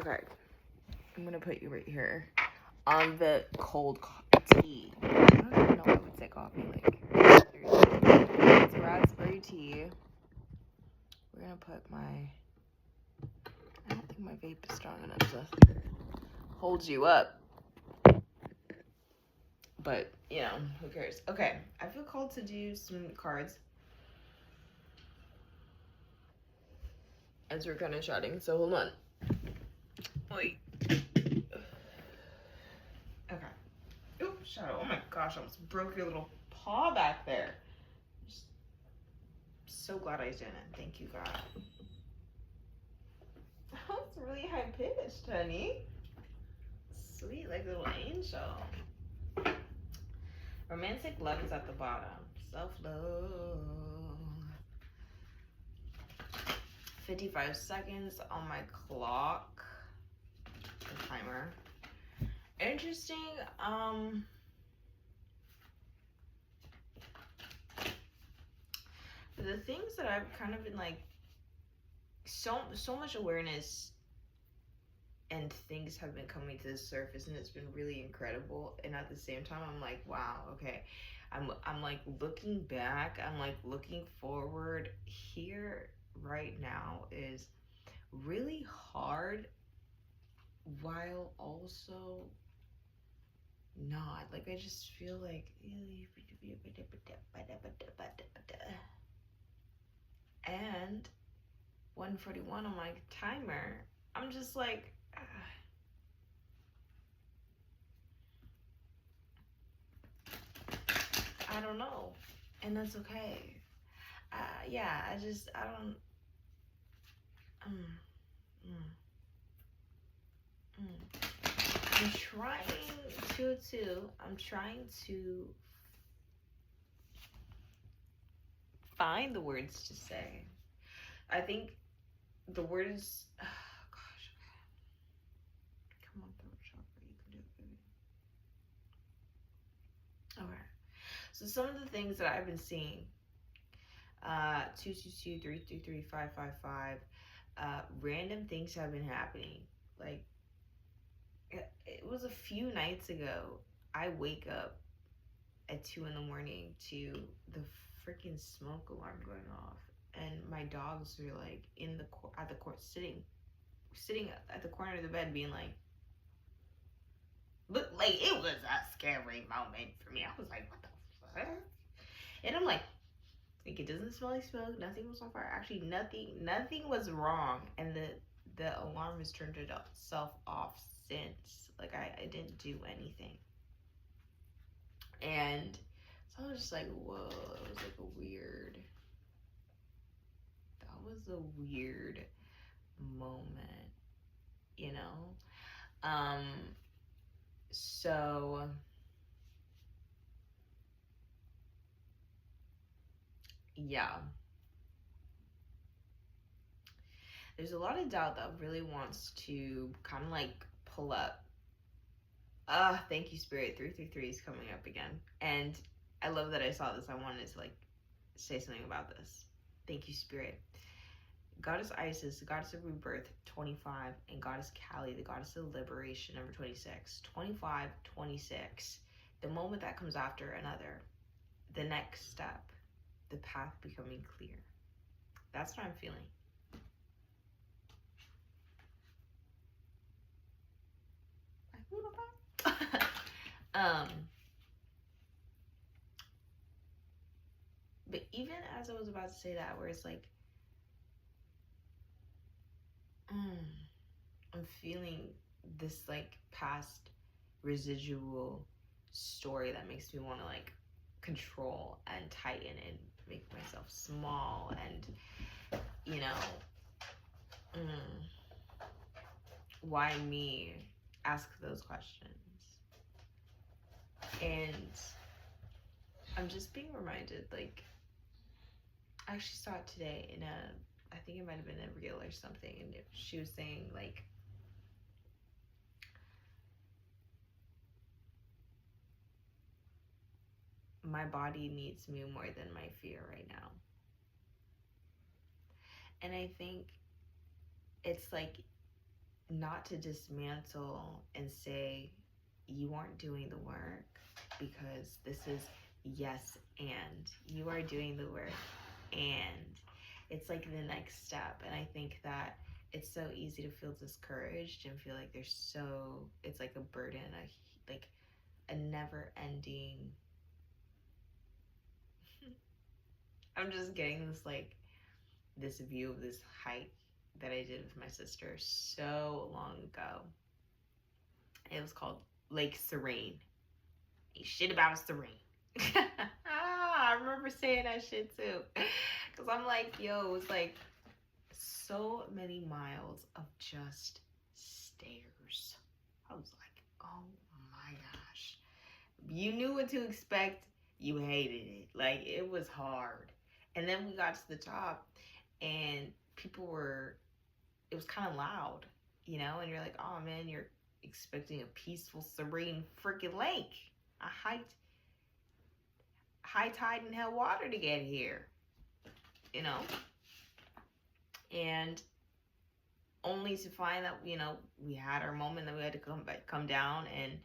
Okay. I'm gonna put you right here on the cold tea. I don't even know what I would say coffee. Like, it's raspberry tea. We're gonna put my. I don't think my vape is strong enough to hold you up. But, you know, who cares? Okay, I feel called to do some cards. As we're kind of chatting, so hold on. Wait. Okay. Oh, Shadow. Oh my gosh, I almost broke your little paw back there. Just so glad I didn't. Thank you, God. That was really high pitched, honey. Sweet, like a little angel. Romantic love is at the bottom. Self-love. 55 seconds on my clock. The timer. Interesting. The things that I've kind of been like, so much awareness and things have been coming to the surface, and it's been really incredible. And at the same time, I'm like, wow, okay. I'm like looking back. I'm like looking forward. Here right now is really hard, while also not. Like, I just feel like, and 1:41 on my timer. I'm just like, I don't know, and that's okay. Yeah, I don't. I'm trying I'm trying to find the words to say. I think the words. Oh, gosh. Come on, throat chakra. You can do it, baby. Okay. So some of the things that I've been seeing. 222 333 555. Random things have been happening. Like, it was a few nights ago. I wake up at 2 in the morning to the freaking smoke alarm going off, and my dogs are like in the at the court sitting at the corner of the bed, being like, look, like, it was a scary moment for me. I was like, what the fuck? And I'm like, it doesn't smell like smoke. Nothing was on fire. Actually, nothing was wrong, and the alarm has turned itself off since. Like, I didn't do anything. And so I was just like, whoa, it was like a weird, that was a weird moment, you know? So yeah. There's a lot of doubt that really wants to kind of like pull up. Thank you, Spirit. 333 is coming up again. And I love that I saw this. I wanted to like say something about this. Thank you, Spirit. Goddess Isis, the goddess of rebirth, 25, and Goddess Kali, the goddess of liberation, number 26. 25, 26. The moment that comes after another. The next step. The path becoming clear. That's what I'm feeling. But even as I was about to say that, where it's like, I'm feeling this like past residual story that makes me want to like control and tighten and make myself small, and you know, why me? Ask those questions. And I'm just being reminded, like, I actually saw it today in I think it might have been a reel or something, and she was saying, like, my body needs me more than my fear right now. And I think it's like, not to dismantle and say you aren't doing the work, because this is yes, and you are doing the work, and it's like the next step. And I think that it's so easy to feel discouraged and feel like it's like a burden, like a never ending. I'm just getting this view of this hike that I did with my sister so long ago. It was called Lake Serene. Ain't shit about Serene. I remember saying that shit too. Because I'm like, yo, it was like so many miles of just stairs. I was like, oh my gosh. You knew what to expect. You hated it. Like, it was hard. And then we got to the top, and it was kind of loud, and you're like, oh man, you're expecting a peaceful, serene freaking lake. I hiked high tide and hell water to get here, and only to find that, we had our moment that we had to come down, and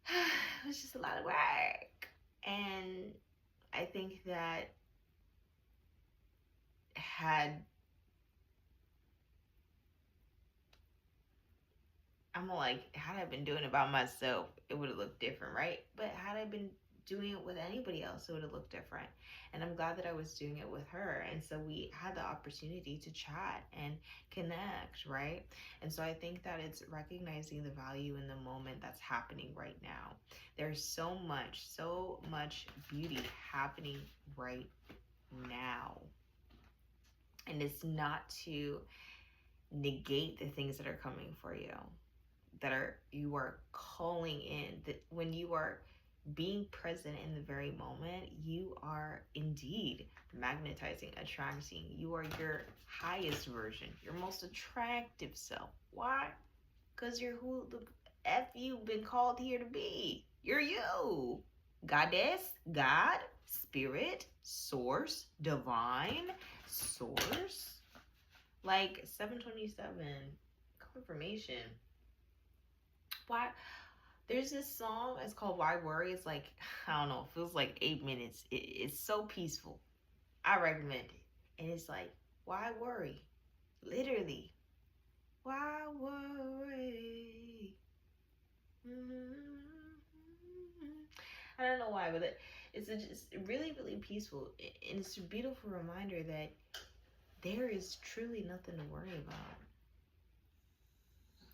it was just a lot of work. And I think that had I been doing it by myself, it would have looked different, right? But had I been doing it with anybody else, it would have looked different. And I'm glad that I was doing it with her. And so we had the opportunity to chat and connect, right? And so I think that it's recognizing the value in the moment that's happening right now. There's so much beauty happening right now. And it's not to negate the things that are coming for you, you are calling in, that when you are being present in the very moment, you are indeed magnetizing, attracting. You are your highest version, your most attractive self. Why? Because you're who the F you've been called here to be. You're you. Goddess, God, spirit, source, divine, source. Like 727, confirmation. Why? There's this song, it's called Why Worry. It's like, I don't know, it feels like 8 minutes. It's so peaceful. I recommend it. And it's like, why worry? Literally. Why worry? I don't know why, but it's just really, really peaceful. And it's a beautiful reminder that there is truly nothing to worry about.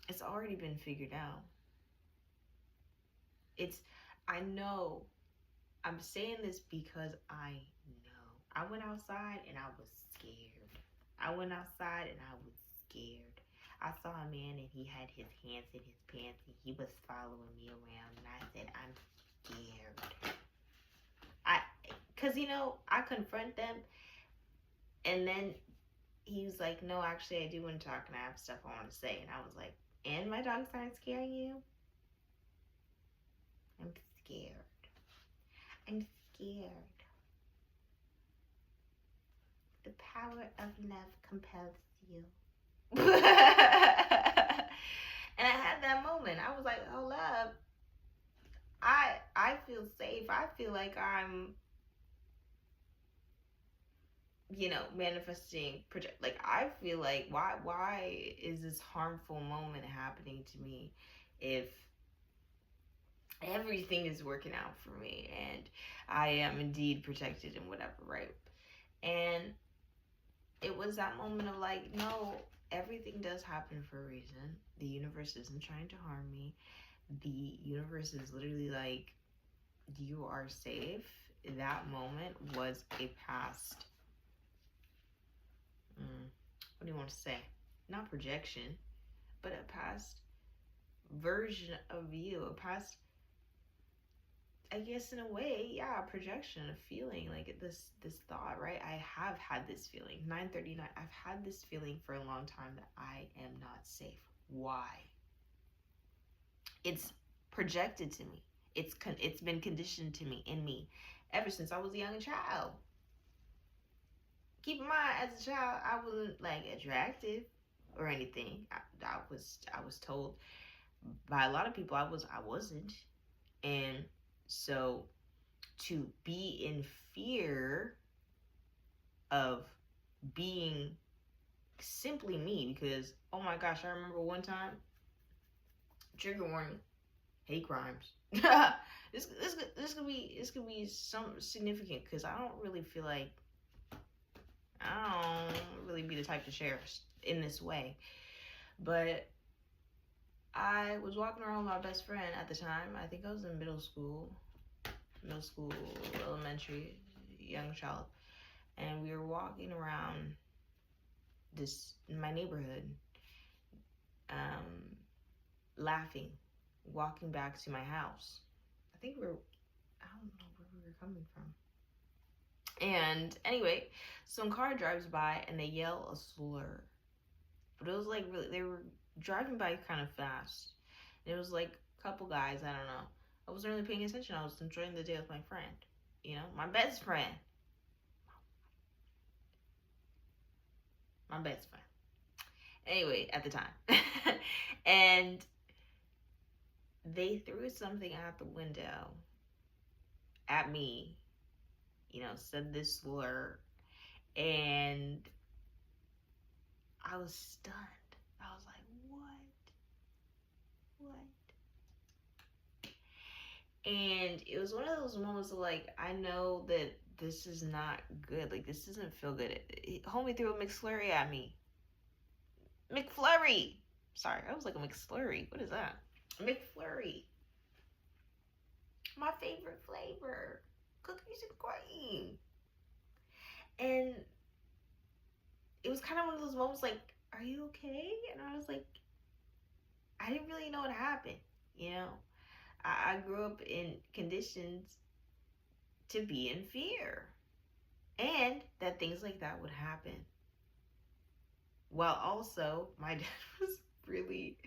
It's already been figured out. I'm saying this because I know. I went outside and I was scared. I saw a man and he had his hands in his pants and he was following me around, and I said, I'm scared. Because, I confront them, and then he was like, no, actually, I do want to talk and I have stuff I want to say. And I was like, and my dogs aren't scaring you? I'm scared. The power of love compels you. And I had that moment. I was like, oh, love. I feel safe. I feel like I'm, manifesting, like, I feel like, why is this harmful moment happening to me if everything is working out for me and I am indeed protected and whatever, right? And it was that moment of like, no, everything does happen for a reason. The universe isn't trying to harm me. The universe is literally like, you are safe. That moment was a past, what do you want to say? Not projection, but a past version of you, a past, I guess in a way, yeah, a projection, a feeling, like this thought, right? I have had this feeling. 939, I've had this feeling for a long time that I am not safe. Why? It's projected to me. It's been conditioned to me, in me, ever since I was a young child. Keep in mind, as a child, I wasn't like attractive. or anything. I was told by a lot of people I wasn't. And so to be in fear of being simply me, because oh my gosh, I remember one time, trigger warning, hate crimes. This could be some significant, because I don't really feel like, I don't really be the type to share in this way. But I was walking around with my best friend at the time. I think I was in middle school, elementary, young child, and we were walking around this in my neighborhood, laughing, walking back to my house. I think I don't know where we were coming from. And anyway, some car drives by and they yell a slur. But it was like really, they were driving by kind of fast. And it was like a couple guys, I don't know. I wasn't really paying attention. I was enjoying the day with my friend. You know, my best friend. My best friend. Anyway, at the time. And they threw something out the window at me, you know, said this slur, and I was stunned. I was like, what? And it was one of those moments of like, I know that this is not good. Like, this doesn't feel good. Homie threw a McFlurry at me. McFlurry! Sorry, I was like a McFlurry. What is that? McFlurry. My favorite flavor. Cookies and cream. And it was kind of one of those moments like, are you okay? And I was like, I didn't really know what happened. You know, I grew up in conditions to be in fear, and that things like that would happen. While also, my dad was really,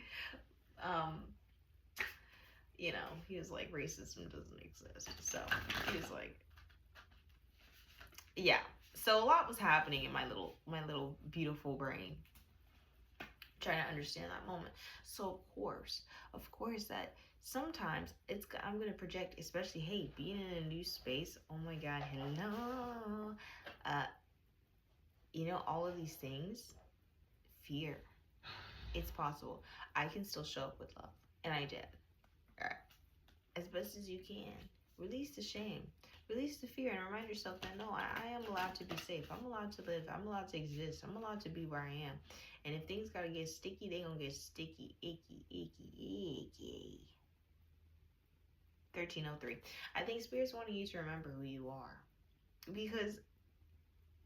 you know, he was like, racism doesn't exist. So he was like, yeah. So a lot was happening in my little beautiful brain, trying to understand that moment. So of course that sometimes I'm gonna project, especially, hey, being in a new space, oh my god, hello, you know, all of these things, fear, it's possible. I can still show up with love, and I did. All right, as best as you can. Release the shame, release the fear, and remind yourself that no, I am allowed to be safe. I'm allowed to live. I'm allowed to exist. I'm allowed to be where I am. And if things gotta get sticky, they gonna get sticky, icky. 1303. I think spirits wanting you to remember who you are, because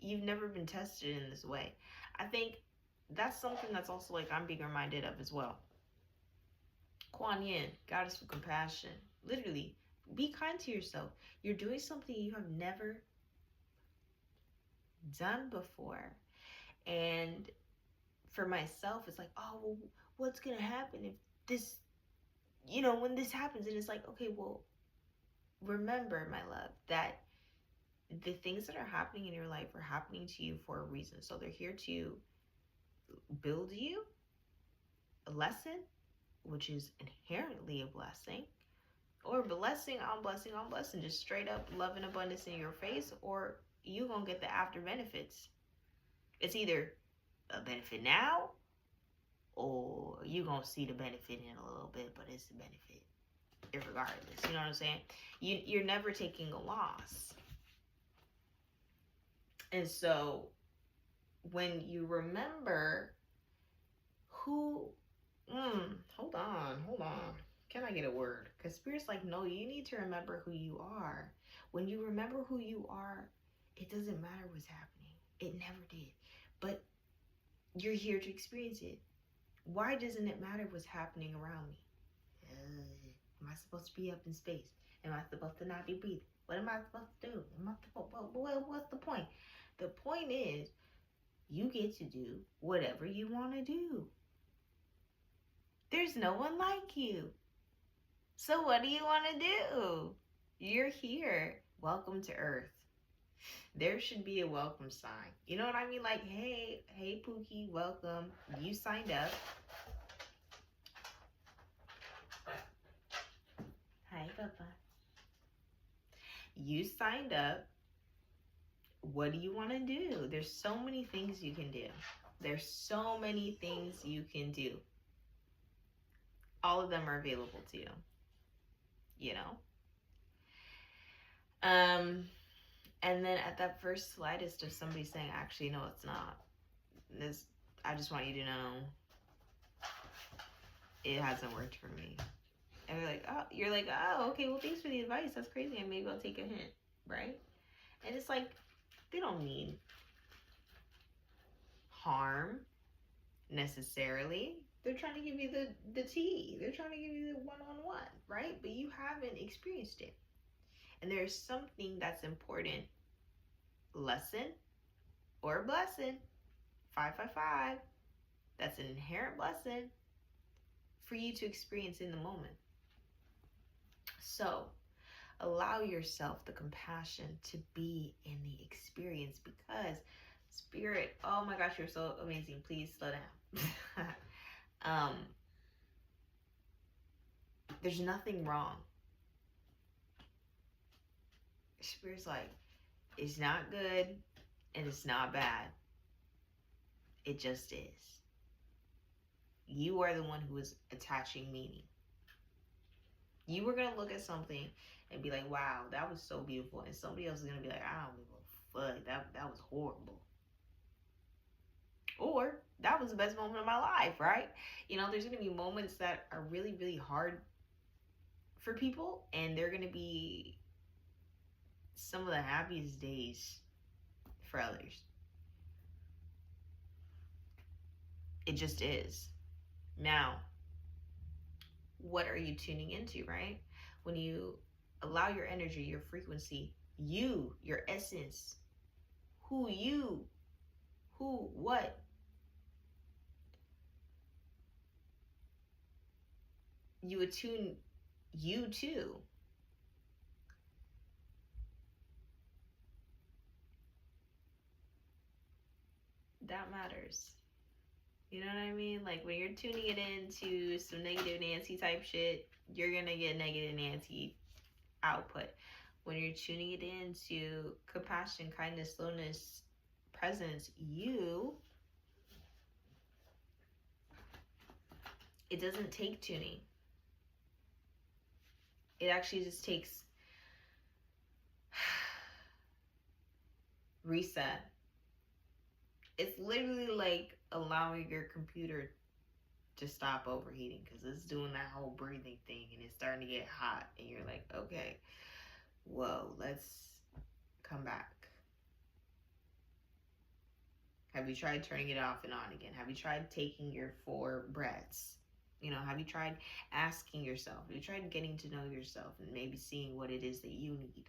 you've never been tested in this way. I think that's something that's also like I'm being reminded of as well. Kuan Yin, goddess of compassion. Literally, be kind to yourself. You're doing something you have never done before. And for myself, it's like, oh, well, what's going to happen if this, you know, when this happens? And it's like, okay, well, remember, my love, that the things that are happening in your life are happening to you for a reason. So they're here to build you a lesson, which is inherently a blessing, or blessing on blessing on blessing, just straight up love and abundance in your face, or you gonna get the after benefits. It's either a benefit now, or you gonna see the benefit in a little bit, but it's the benefit regardless. You know what I'm saying? You're never taking a loss. And so when you remember who, hold on. Can I get a word? Because Spirit's like, no, you need to remember who you are. When you remember who you are, it doesn't matter what's happening. It never did. But you're here to experience it. Why doesn't it matter what's happening around me? Am I supposed to be up in space? Am I supposed to not be breathing? What am I supposed to do? What's the point? The point is, you get to do whatever you want to do. There's no one like you. So what do you want to do? You're here. Welcome to Earth. There should be a welcome sign. You know what I mean? Like, hey, Pookie, welcome. You signed up. Hi, Papa. You signed up. What do you want to do? There's so many things you can do. There's so many things you can do. All of them are available to you. You know? And then at that first slightest of somebody saying, actually, no, it's not. I just want you to know it hasn't worked for me. And you're like, oh, okay, well, thanks for the advice. That's crazy. And maybe I'll take a hint, right? And it's like, they don't mean harm necessarily. They're trying to give you the tea. They're trying to give you the one-on-one, right? But you haven't experienced it. And there's something that's important. Lesson or blessing. 555. That's an inherent blessing for you to experience in the moment. So allow yourself the compassion to be in the experience, because Spirit, oh my gosh, you're so amazing. Please slow down. There's nothing wrong. Spirit's like, it's not good and it's not bad. It just is. You are the one who is attaching meaning. You were going to look at something and be like, wow, that was so beautiful. And somebody else is going to be like, I don't give a fuck. That was horrible. Or that was the best moment of my life, right? You know, there's going to be moments that are really, really hard for people. And they're going to be some of the happiest days for others. It just is. Now, what are you tuning into, right? When you allow your energy, your frequency, you, your essence, what? You attune you to. That matters. You know what I mean? Like when you're tuning it into some negative Nancy type shit, you're gonna get negative Nancy output. When you're tuning it into compassion, kindness, slowness, presence, it doesn't take tuning. It actually just takes reset. It's literally like allowing your computer to stop overheating, because it's doing that whole breathing thing and it's starting to get hot and you're like, okay, whoa, let's come back. Have you tried turning it off and on again? Have you tried taking your 4 breaths? You know, have you tried asking yourself? Have you tried getting to know yourself and maybe seeing what it is that you need?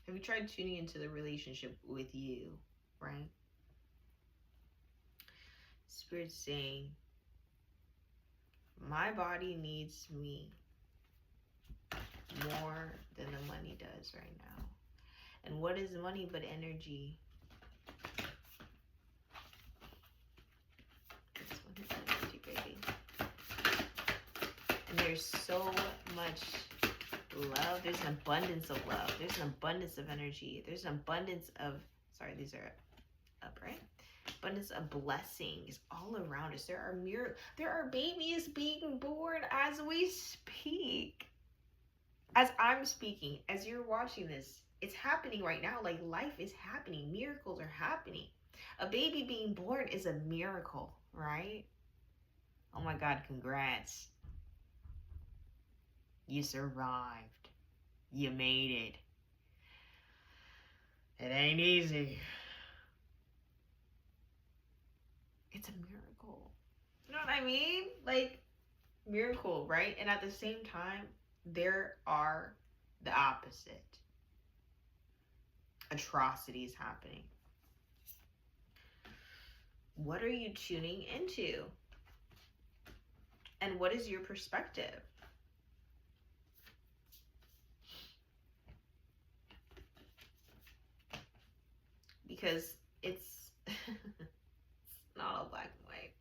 Have you tried tuning into the relationship with you, right? Spirit's saying, my body needs me more than the money does right now. And what is money but energy? This one is energy, baby. And there's so much love. There's an abundance of love. There's an abundance of energy. There's an abundance of, sorry, these are up, right? Abundance of blessings all around us. There are babies being born as we speak. As I'm speaking, as you're watching this, it's happening right now. Like life is happening. Miracles are happening. A baby being born is a miracle, right? Oh my God, congrats. You survived. You made it. It ain't easy. It's a miracle. You know what I mean? Like, miracle, right? And at the same time, there are the opposite. Atrocities happening. What are you tuning into? And what is your perspective? because it's, it's not all black and white.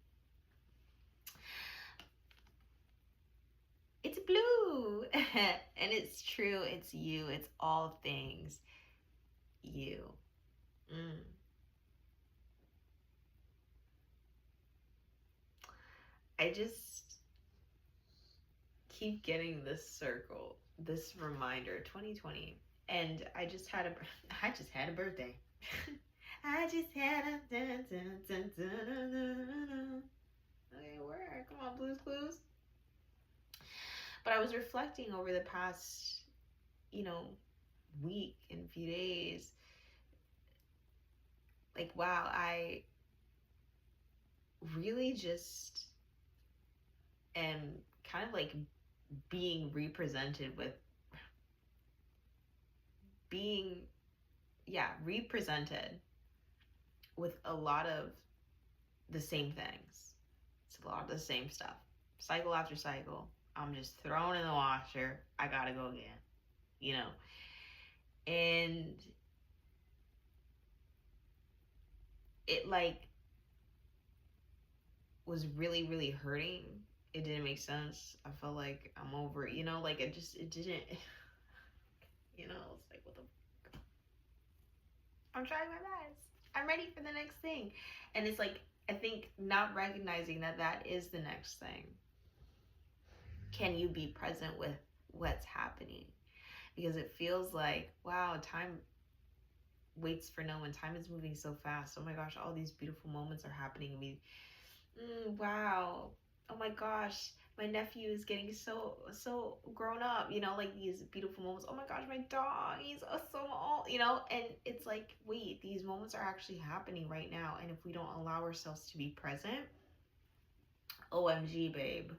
It's blue. And it's true. It's you. It's all things you. I just keep getting this circle, this reminder, 2020. And I just had a birthday. I just had a okay, where? Come on, Blues Clues. But I was reflecting over the past, week and few days. Like, wow, I really just am kind of like being represented with a lot of the same things. It's a lot of the same stuff. Cycle after cycle. I'm just thrown in the washer. I gotta go again. And it like was really, really hurting. It didn't make sense. I felt like I'm over it, like it didn't, it's like, what the, I'm trying my best. I'm ready for the next thing. And it's like, I think not recognizing that is the next thing. Can you be present with what's happening? Because it feels like, wow, time waits for no one. Time is moving so fast. Oh my gosh, all these beautiful moments are happening to me. Wow. Oh my gosh, my nephew is getting so grown up, like these beautiful moments. Oh my gosh, my dog, he's so small, and it's like, wait, these moments are actually happening right now. And if we don't allow ourselves to be present, OMG, babe.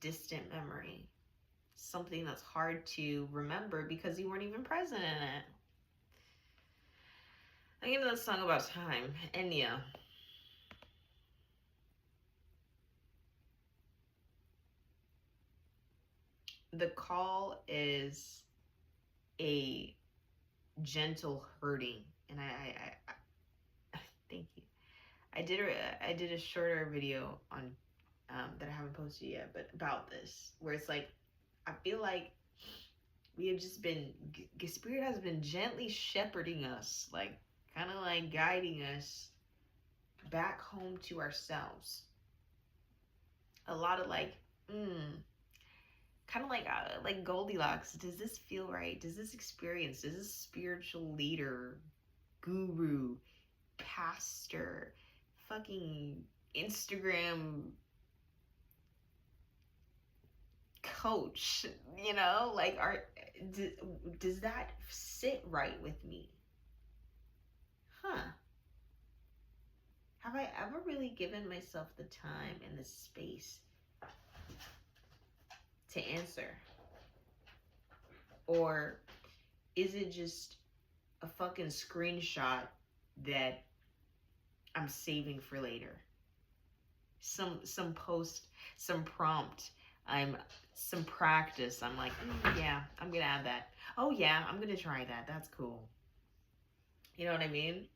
Distant memory. Something that's hard to remember because you weren't even present in it. I give that song about time. Enya. The call is a gentle hurting, and I thank you. I did a shorter video on that I haven't posted yet, but about this, where it's like, I feel like we have just been, Spirit has been gently shepherding us, like kind of like guiding us back home to ourselves. A lot of like, kind of like Goldilocks. Does this feel right? Does this experience, does this spiritual leader, guru, pastor, fucking Instagram coach, like, does that sit right with me? Have I ever really given myself the time and the space to answer? Or is it just a fucking screenshot that I'm saving for later? Some post, some prompt, some practice. I'm like, yeah, I'm gonna add that. Oh yeah, I'm gonna try that. That's cool. You know what I mean?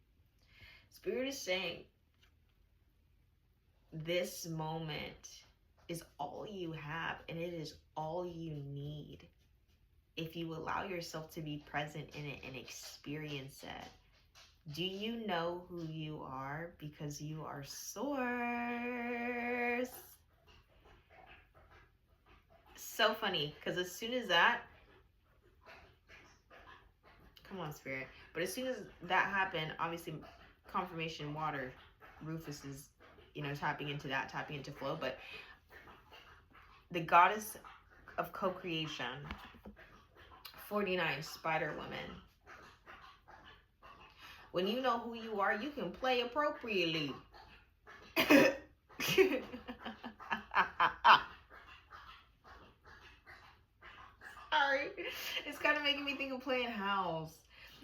Spirit is saying, this moment is all you have, and it is all you need. If you allow yourself to be present in it and experience it. Do you know who you are? Because you are source. So funny, because as soon as that, come on, Spirit. But as soon as that happened, obviously, confirmation, water, Rufus is, tapping into flow. But the goddess of co-creation, 49, Spider Woman. When you know who you are, you can play appropriately. Sorry. It's kind of making me think of playing house.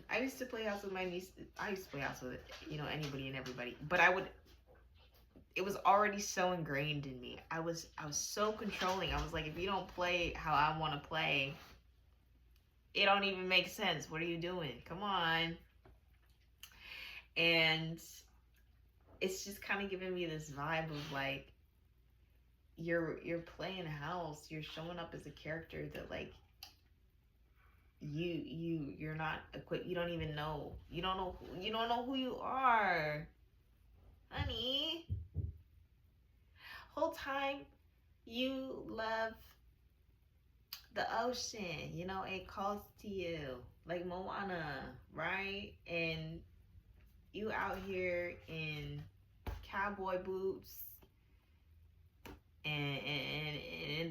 I used to play house with my niece. I used to play house with, anybody and everybody. But I would, it was already so ingrained in me. I was so controlling. I was like, if you don't play how I want to play, it don't even make sense. What are you doing? Come on. And it's just kind of giving me this vibe of like, you're playing house. You're showing up as a character that like you're not equipped. You don't even know. You don't know who you are, honey. Whole time you love the ocean. You know, it calls to you like Moana, right? And you out here in cowboy boots and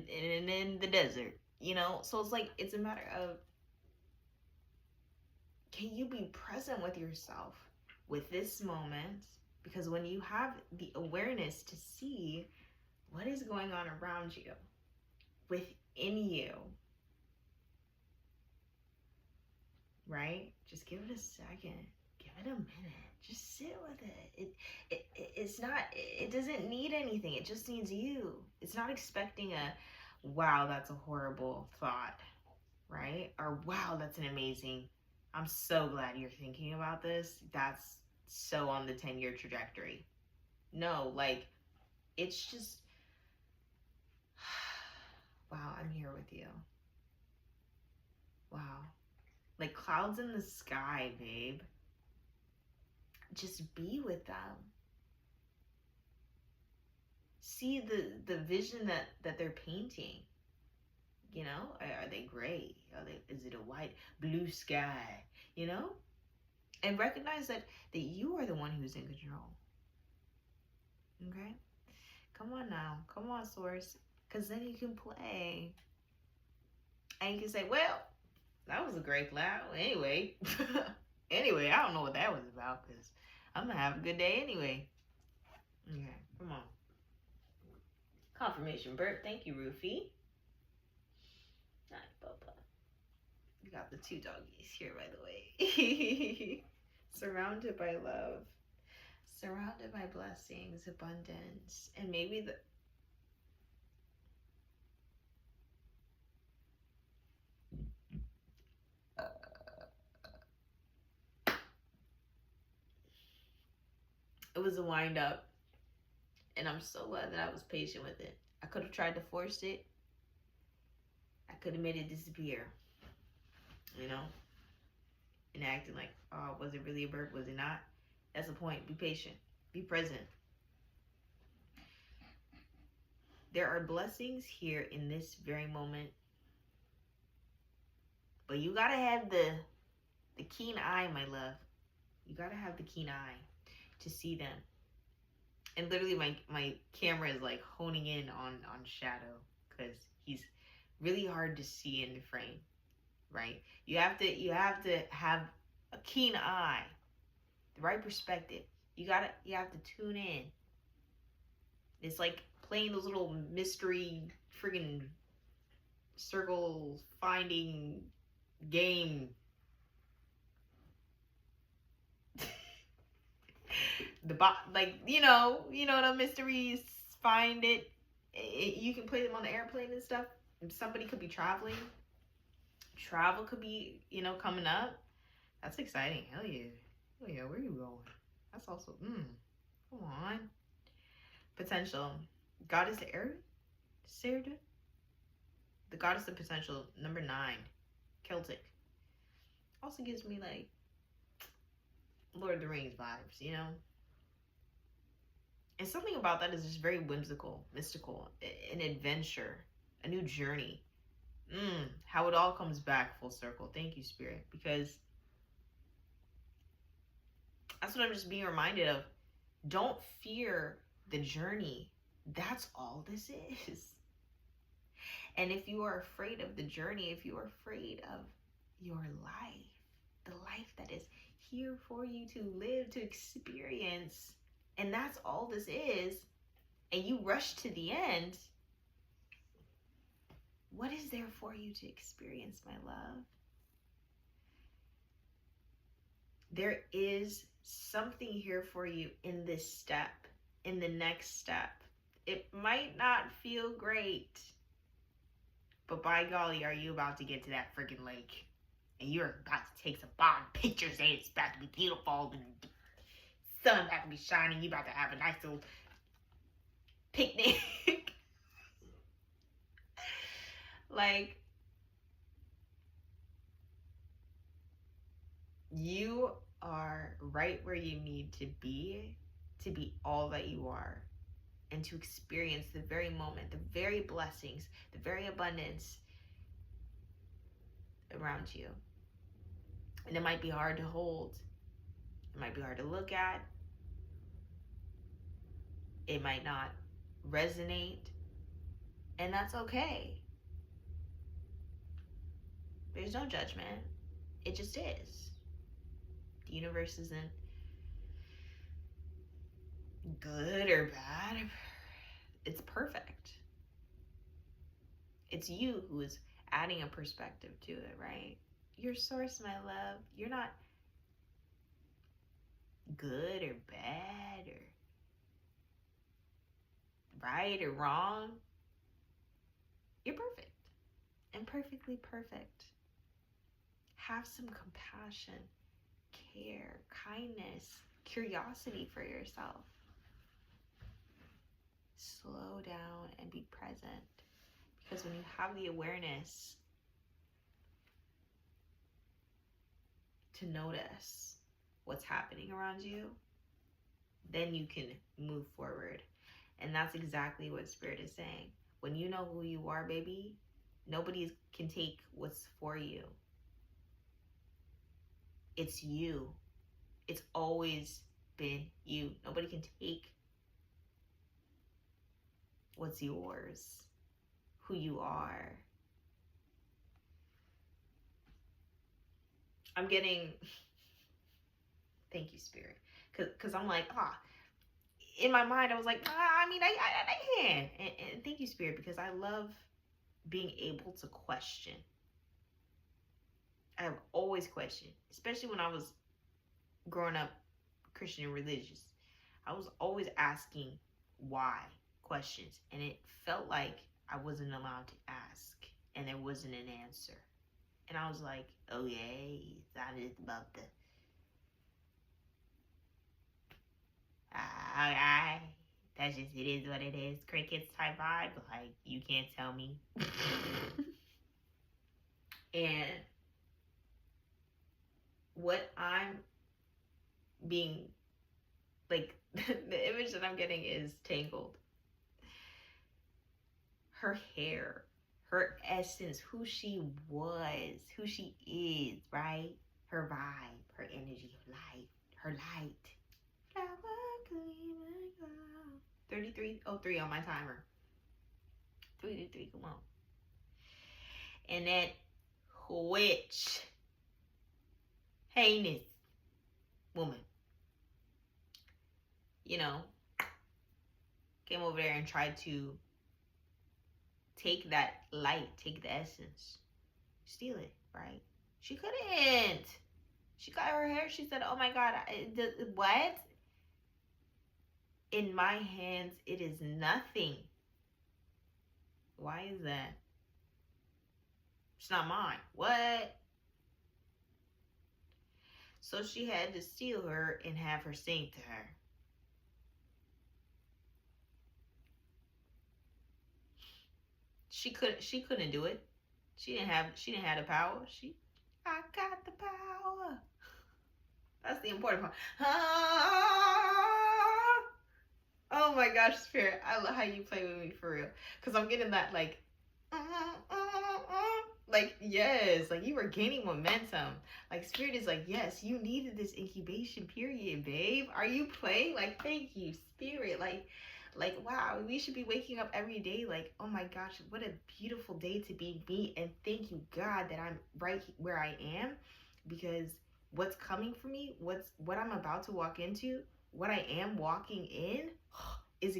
in the desert, you know? So it's like, it's a matter of, can you be present with yourself with this moment? Because when you have the awareness to see what is going on around you, within you, right? Just give it a second. Give it a minute. Just sit with it. It's not, it doesn't need anything. It just needs you. It's not expecting a, wow, that's a horrible thought, right? Or wow, that's an amazing, I'm so glad you're thinking about this. That's so on the 10-year trajectory. No, like, it's just, wow, I'm here with you. Wow. Like clouds in the sky, babe. Just be with them. See the vision that they're painting. You know, are they gray? Is it a white, blue sky? You know, and recognize that you are the one who's in control. Okay, come on now, come on, source, because then you can play, and you can say, well, that was a great cloud. Anyway, anyway, I don't know what that was about because I'm gonna have a good day anyway. Okay, come on. Confirmation, Bert. Thank you, Rufy. Hi, Bubba. We got the two doggies here, by the way. Surrounded by love. Surrounded by blessings, abundance, and maybe the... It was a wind up, and I'm so glad that I was patient with it. I could have tried to force it. I could have made it disappear, you know, and acting like, oh, was it really a bird? Was it not? That's the point. Be patient. Be present. There are blessings here in this very moment, but you gotta have the keen eye, my love. You gotta have the keen eye to see them. And literally my camera is like honing in on Shadow because he's really hard to see in the frame, right? You have to have a keen eye, the right perspective. You have to tune in. It's like playing those little mystery friggin' circle finding game. Like, you know the mysteries, find it. You can play them on the airplane and stuff. Somebody could be traveling. Travel could be, coming up. That's exciting. Hell yeah. Hell yeah, where are you going? That's also, come on. Potential. Goddess Serda? The goddess of potential, number 9. Celtic. Also gives me like Lord of the Rings vibes, And something about that is just very whimsical, mystical, an adventure, a new journey. How it all comes back full circle. Thank you, Spirit, because that's what I'm just being reminded of. Don't fear the journey. That's all this is. And if you are afraid of the journey, if you are afraid of your life, the life that is here for you to live, to experience, and that's all this is, and you rush to the end, what is there for you to experience, my love? There is something here for you in this step, in the next step. It might not feel great, but by golly, are you about to get to that freaking lake? And you're about to take some bomb pictures, and it's about to be beautiful, and the sun about to be shining. You about to have a nice little picnic. Like, you are right where you need to be all that you are, and to experience the very moment, the very blessings, the very abundance around you. And it might be hard to hold. It might be hard to look at. It might not resonate. And that's okay. There's no judgment. It just is. The universe isn't good or bad. It's perfect. It's you who is adding a perspective to it, right? Your source, my love. You're not good or bad or right or wrong. You're perfect and perfectly perfect. Have some compassion, care, kindness, curiosity for yourself. Slow down and be present, because when you have the awareness to notice what's happening around you, then you can move forward. And that's exactly what Spirit is saying. When you know who you are, baby, nobody can take what's for you. It's you. It's always been you. Nobody can take what's yours, who you are. I'm getting, thank you, Spirit, because I'm like, in my mind, I was like, I mean, I can. And thank you, Spirit, because I love being able to question. I have always questioned, especially when I was growing up Christian and religious. I was always asking why questions, and it felt like I wasn't allowed to ask, and there wasn't an answer. And I was like, okay, that is about the alright, that's just, it is what it is, crickets type vibe, like, you can't tell me. And what I'm being, like, the image that I'm getting is Tangled. Her hair, her essence, who she was, who she is, right? Her vibe, her energy, her light. 33:03 on my timer. 3:03, come on. And that witch, heinous woman, you know, came over there and tried to take that light, take the essence, steal it, right? She couldn't. She got her hair. She said, oh my God, what? In my hands, it is nothing. Why is that? It's not mine. What? So she had to steal her and have her sing to her. She couldn't do it. She didn't have the power. I got the power. That's the important part. Oh my gosh, Spirit, I love how you play with me for real. Because I'm getting that like yes, like you were gaining momentum. Like Spirit is like, yes, you needed this incubation period, babe. Are you playing? Like, thank you, Spirit. Like wow, we should be waking up every day like, oh my gosh, what a beautiful day to be me. And thank you, God, that I'm right where I am, because what's coming for me, what I'm about to walk into, what I am walking in is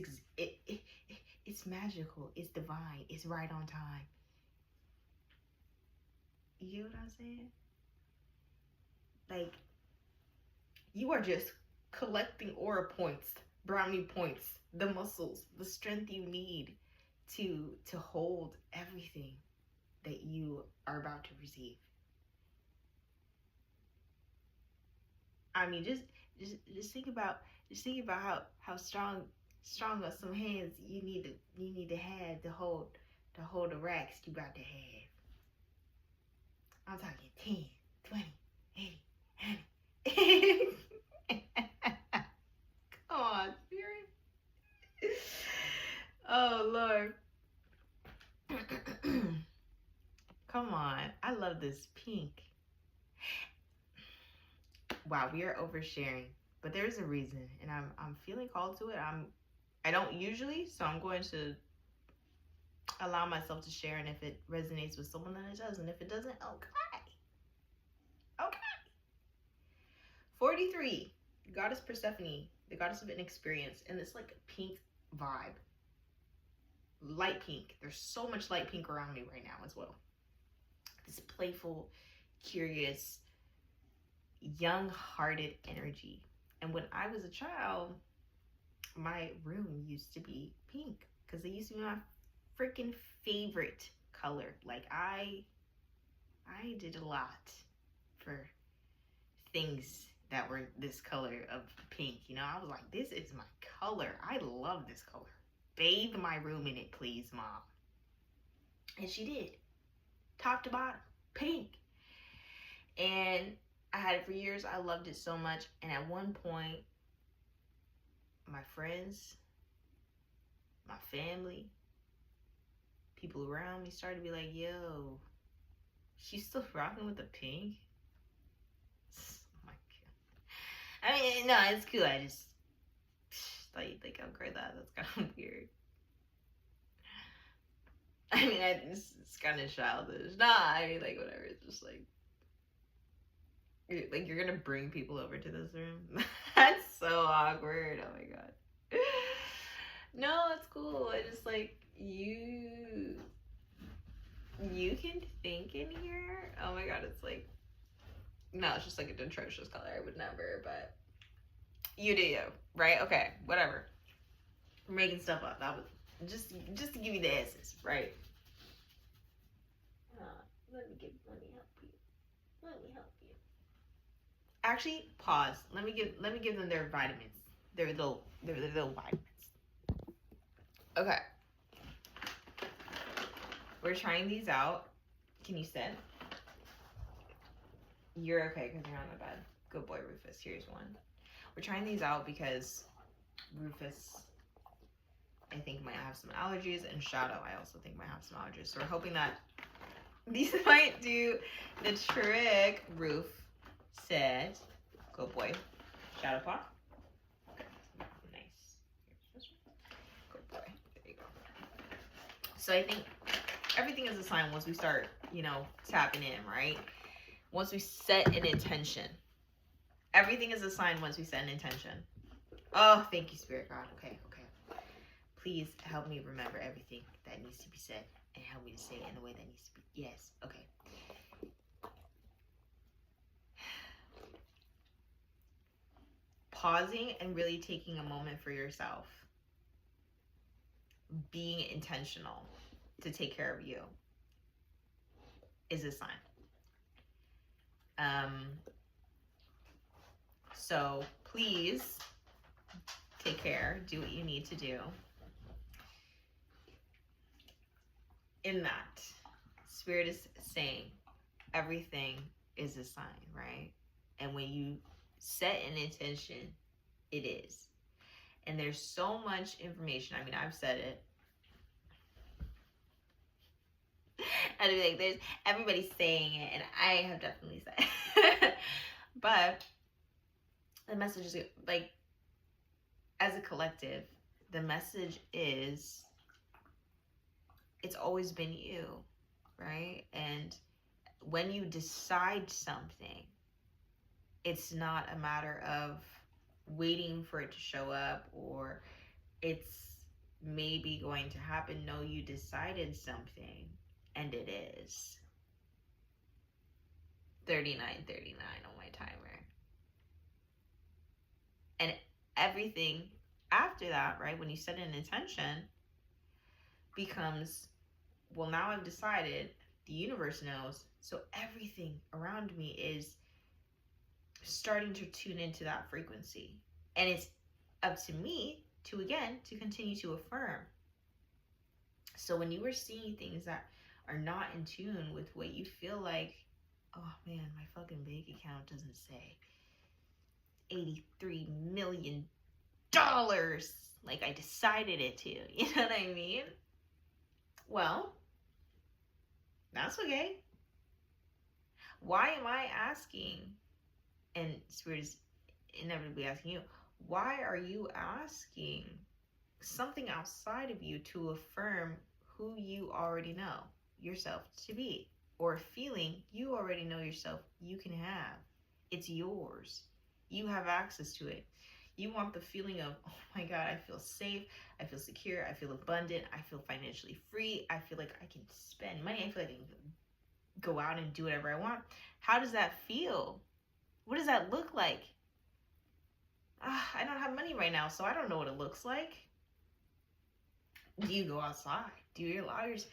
it's magical, it's divine, it's right on time. You know what I'm saying? Like, you are just collecting aura points brownie points, the muscles, the strength you need to hold everything that you are about to receive. I mean, just think about how strong some hands you need to have to hold the racks you about to have. I'm talking 10, 20, 80, 100. Come on, spirit. Oh Lord. Come on. I love this pink. Wow, we are oversharing, but there's a reason, and I'm feeling called to it. I don't usually, so I'm going to allow myself to share, and if it resonates with someone, then it does, and if it doesn't, okay. Okay. 43, Goddess Persephone, the goddess of inexperience, and this like pink vibe. Light pink. There's so much light pink around me right now as well. This playful, curious, young-hearted energy. And when I was a child, my room used to be pink because it used to be my freaking favorite color. Like I did a lot for things that were this color of pink. You know, I was like, this is my color. I love this color. Bathe my room in it, please, Mom. And she did. Top to bottom, pink. And I had it for years. I loved it so much. And at one point, my friends, my family, people around me started to be like, yo, you still rocking with the pink? Oh my God. I mean, no, it's cool. I just thought you'd think I'm crazy. That's kind of weird. I mean, it's kind of childish. Nah, I mean, like, whatever. It's just like you're gonna bring people over to this room. That's so awkward. Oh my God. No, it's cool. I just like you can think in here. Oh my God, it's like, no, it's just like an atrocious color. I would never, but you do you, right? Okay, whatever. We're making stuff up. That was just to give you the essence, right? Let me help you. Let me help you. Actually, pause. Let me give them their vitamins. Their little vitamins. Okay. We're trying these out. Can you sit? You're okay because you're on the bed. Good boy, Rufus. Here's one. We're trying these out because Rufus, I think, might have some allergies, and Shadow, I also think, might have some allergies. So we're hoping that these might do the trick. Roof said, good boy. Shadow paw. Nice. Good boy. There you go. So I think everything is a sign once we start, tapping in, right? Once we set an intention. Everything is a sign once we set an intention. Oh, thank you, Spirit God. Okay. Please help me remember everything that needs to be said and help me to say it in a way that needs to be. Yes, okay. Pausing and really taking a moment for yourself. Being intentional to take care of you is a sign. So please take care. Do what you need to do. In that, Spirit is saying everything is a sign, right? And when you set an intention, it is. And there's so much information. I mean, I've said it. I'd be like, there's everybody's saying it, and I have definitely said it. But the message is like, as a collective, the message is it's always been you, right? And when you decide something, it's not a matter of waiting for it to show up or it's maybe going to happen. No, you decided something and it is. 39:39 on my timer. And everything After that, right, when you set an intention, becomes, well, now I've decided, the universe knows, so everything around me is starting to tune into that frequency. And it's up to me to, again, to continue to affirm. So when you are seeing things that are not in tune with what you feel like, oh man, my fucking bank account doesn't say $83 million like I decided it to. You know what I mean? Well, that's okay. Why am I asking, and Spirit is inevitably asking you, why are you asking something outside of you to affirm who you already know yourself to be, or a feeling you already know yourself you can have? It's yours. You have access to it. You want the feeling of, oh my God, I feel safe, I feel secure, I feel abundant, I feel financially free, I feel like I can spend money, I feel like I can go out and do whatever I want. How does that feel? What does that look like? I don't have money right now, so I don't know what it looks like. Do you go outside? Do you allow yourself,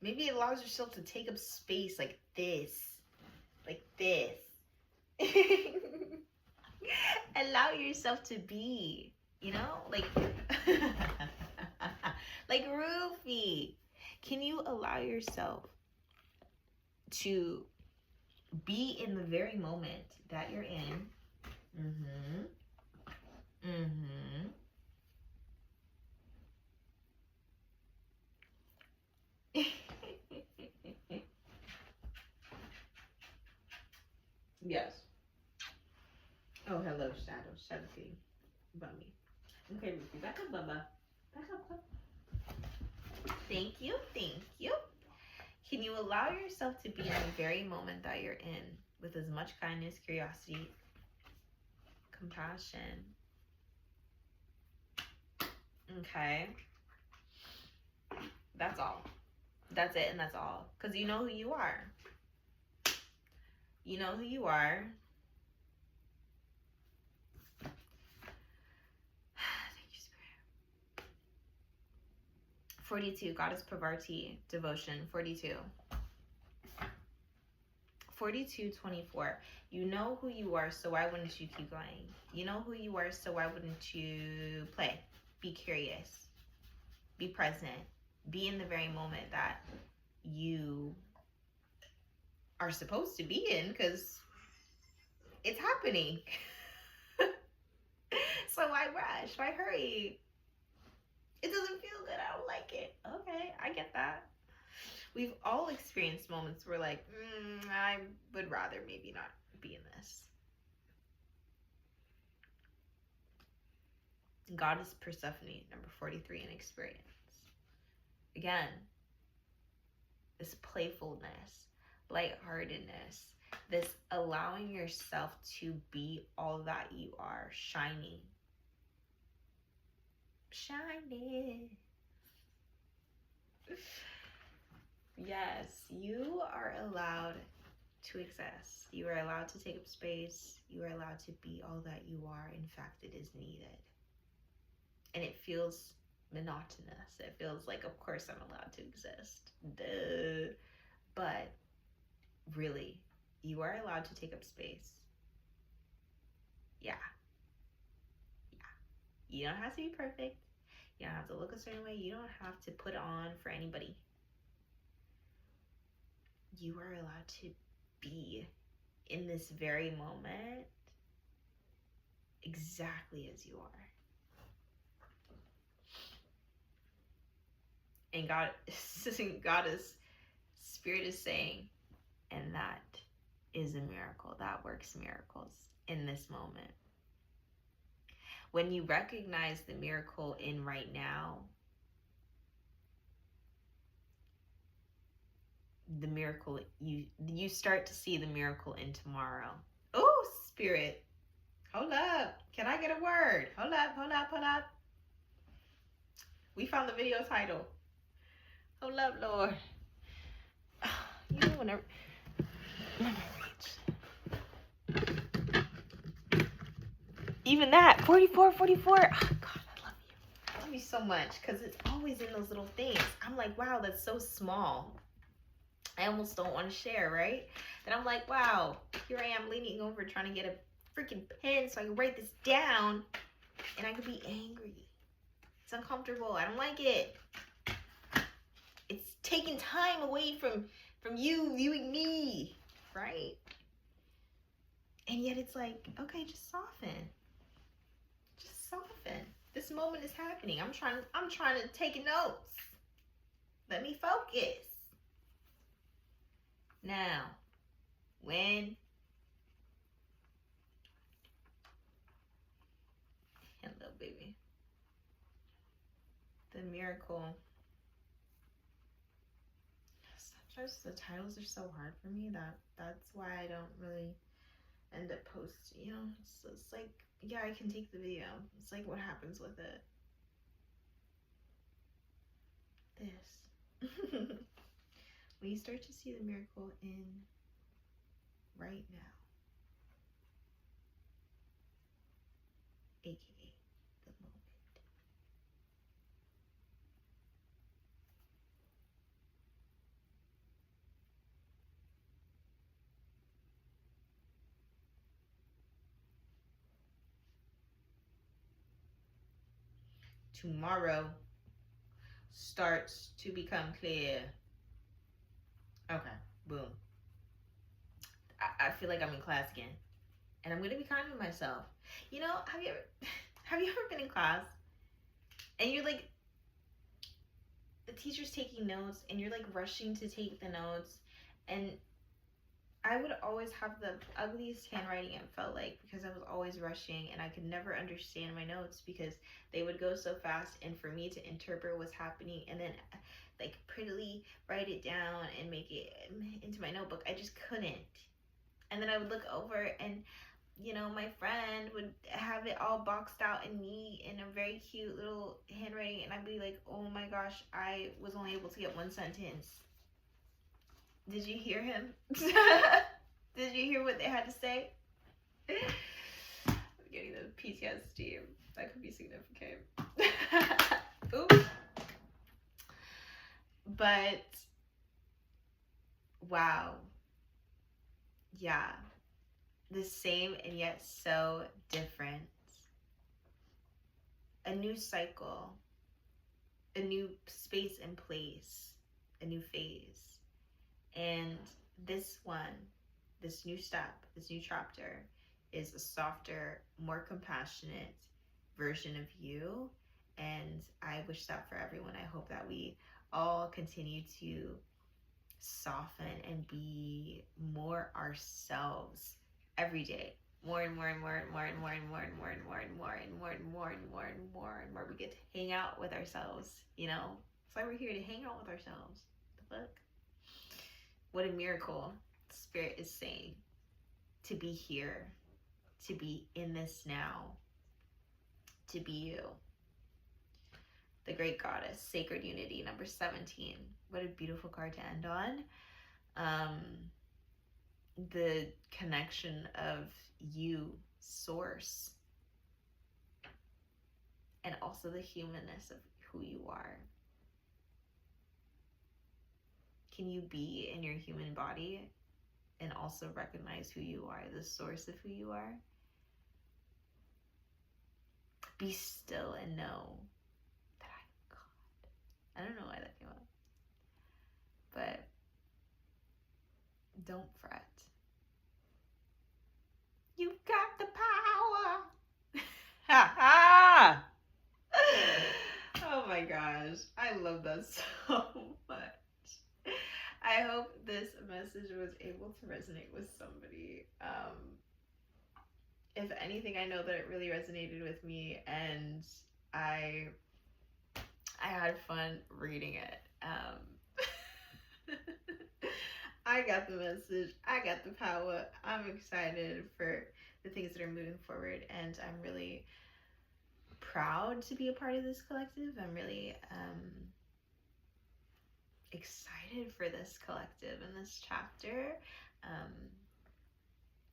maybe it allows yourself to take up space like this. Allow yourself to be, like like Rufy. Can you allow yourself to be in the very moment that you're in? Yes. Oh, hello, Shadow. Shadow King. Bummy. Okay, Rufy, back up, Bubba. Back up. Thank you. Can you allow yourself to be in the very moment that you're in with as much kindness, curiosity, compassion? Okay. That's all. That's it, and that's all. Because you know who you are. You know who you are. Thank you, Spirit. 42, Goddess Pravarti, Devotion, 42. 42:24. You know who you are, so why wouldn't you keep going? You know who you are, so why wouldn't you play? Be curious. Be present. Be in the very moment that you are supposed to be in, because it's happening. So why rush? Why hurry? It doesn't feel good. I don't like it. Okay, I get that. We've all experienced moments where like, I would rather maybe not be in this. Goddess Persephone, number 43 in experience. Again, this playfulness, lightheartedness, this allowing yourself to be all that you are, shining. Yes, you are allowed to exist. You are allowed to take up space. You are allowed to be all that you are. In fact, it is needed. And it feels monotonous. It feels like, of course I'm allowed to exist. Duh. But really, you are allowed to take up space. Yeah. You don't have to be perfect. You don't have to look a certain way. You don't have to put on for anybody. You are allowed to be in this very moment exactly as you are. And Goddess Spirit is saying, and that is a miracle. That works miracles in this moment. When you recognize the miracle in right now, the miracle, you start to see the miracle in tomorrow. Oh, Spirit. Hold up. Can I get a word? Hold up. We found the video title. Hold up, Lord. You know, whenever. Let me reach. Even that. 44. Oh, God, I me so much because it's always in those little things. I'm like, wow, that's so small. I almost don't want to share, right? Then I'm like, wow, here I am leaning over trying to get a freaking pen so I can write this down, and I could be angry. It's uncomfortable. I don't like it. It's taking time away from you viewing me, right? And yet it's like, okay, just soften. Just soften. This moment is happening. I'm trying to take notes. Let me focus. Now, when hello baby. The miracle. Sometimes the titles are so hard for me that's why I don't really end up posting. You know, it's like, yeah, I can take the video. It's like, what happens with it? This. When you start to see the miracle in right now, aka the moment. Tomorrow starts to become clear. Okay, boom. I feel like I'm in class again, and I'm gonna be kind to myself. You know, have you ever been in class and you're like, the teacher's taking notes and you're like rushing to take the notes, and I would always have the ugliest handwriting, it felt like, because I was always rushing and I could never understand my notes because they would go so fast, and for me to interpret what's happening and then like prettily write it down and make it into my notebook, I just couldn't. And then I would look over and, you know, my friend would have it all boxed out and neat in a very cute little handwriting, and I'd be like, oh my gosh, I was only able to get one sentence. Did you hear him? Did you hear what they had to say? I'm getting the PTSD. That could be significant. Oops. But, wow. Yeah. The same and yet so different. A new cycle. A new space and place. A new phase. And this one, this new step, this new chapter is a softer, more compassionate version of you. And I wish that for everyone. I hope that we all continue to soften and be more ourselves every day. More and more and more and more and more and more and more and more and more and more and more and more and more and more we get to hang out with ourselves, you know? It's why we're here, to hang out with ourselves. The fuck? What a miracle Spirit is saying. To be here. To be in this now. To be you. The Great Goddess. Sacred Unity, number 17. What a beautiful card to end on. The connection of you, source. And also the humanness of who you are. Can you be in your human body and also recognize who you are, the source of who you are? Be still and know that I'm God. I don't know why that came up. But don't fret. You've got the power. Ha ha! Oh my gosh. I love that so much. I hope this message was able to resonate with somebody. If anything, I know that it really resonated with me, and I had fun reading it. I got the message. I got the power. I'm excited for the things that are moving forward, and I'm really proud to be a part of this collective. I'm really excited for this collective and this chapter,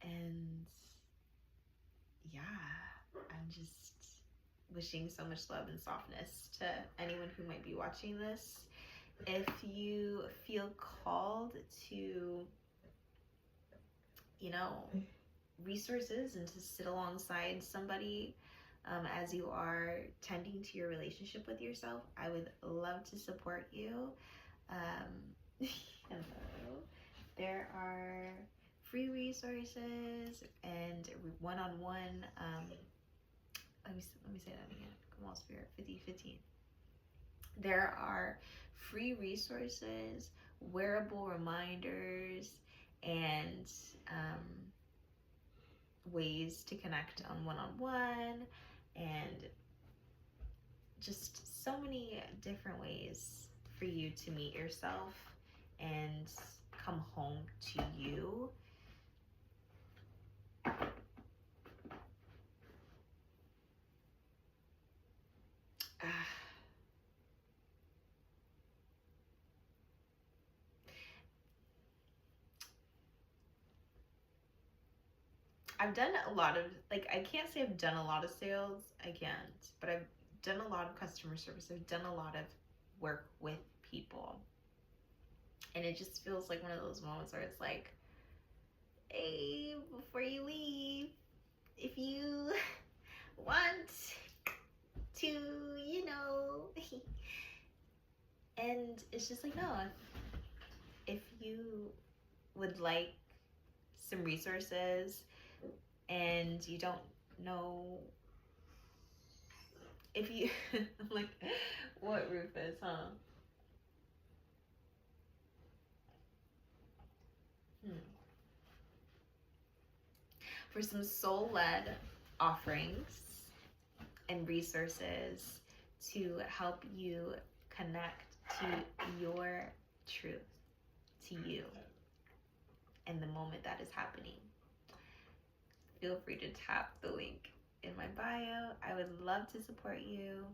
and yeah, I'm just wishing so much love and softness to anyone who might be watching this. If you feel called to, resources and to sit alongside somebody as you are tending to your relationship with yourself, I would love to support you. Hello. There are free resources and one-on-one. Let me say that again. Come on, Spirit. 50-15. There are free resources, wearable reminders, and ways to connect on one-on-one, and just so many different ways for you to meet yourself and come home to you. I've done a lot of, I can't say I've done a lot of sales, I can't, but I've done a lot of customer service. I've done a lot of work with people. And it just feels like one of those moments where it's like, hey, before you leave, if you want to, and it's just like, no, if you would like some resources and you don't know if you like, what, Rufus, huh? For some soul-led offerings and resources to help you connect to your truth, to you, and the moment that is happening, feel free to tap the link in my bio. I would love to support you.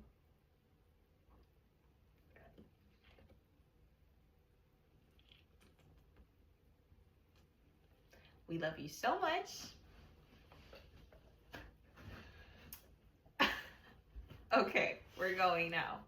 We love you so much. Okay, we're going now.